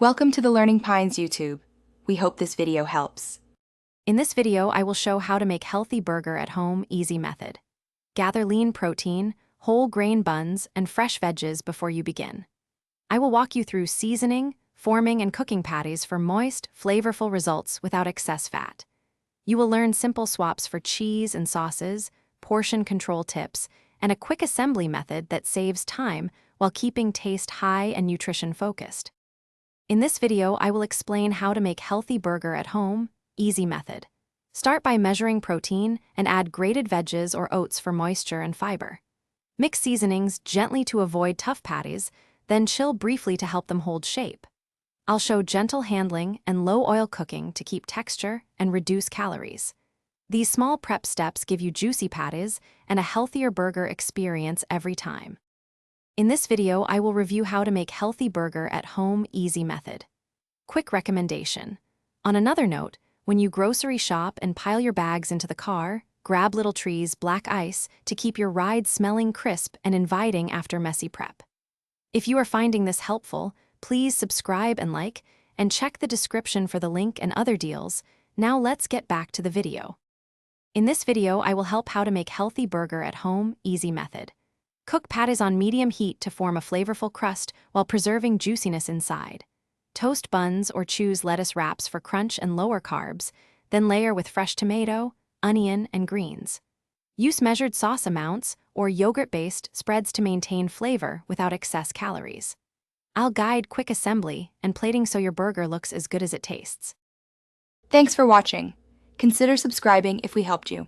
Welcome to the Learning Pines YouTube. We hope this video helps. In this video, I will show how to make healthy burger at home easy method. Gather lean protein, whole grain buns, and fresh veggies before you begin. I will walk you through seasoning, forming, and cooking patties for moist, flavorful results without excess fat. You will learn simple swaps for cheese and sauces, portion control tips, and a quick assembly method that saves time while keeping taste high and nutrition focused. In this video, I will explain how to make healthy burger at home, easy method. Start by measuring protein and add grated veggies or oats for moisture and fiber. Mix seasonings gently to avoid tough patties, then chill briefly to help them hold shape. I'll show gentle handling and low oil cooking to keep texture and reduce calories. These small prep steps give you juicy patties and a healthier burger experience every time. In this video, I will review how to make healthy burger at home easy method. Quick recommendation. On another note, when you grocery shop and pile your bags into the car, grab Little Tree's black ice to keep your ride smelling crisp and inviting after messy prep. If you are finding this helpful, please subscribe and like, and check the description for the link and other deals. Now let's get back to the video. In this video, I will help how to make healthy burger at home easy method. Cook patties on medium heat to form a flavorful crust while preserving juiciness inside. Toast buns or choose lettuce wraps for crunch and lower carbs, then layer with fresh tomato, onion, and greens. Use measured sauce amounts or yogurt-based spreads to maintain flavor without excess calories. I'll guide quick assembly and plating so your burger looks as good as it tastes. Thanks for watching. Consider subscribing if we helped you.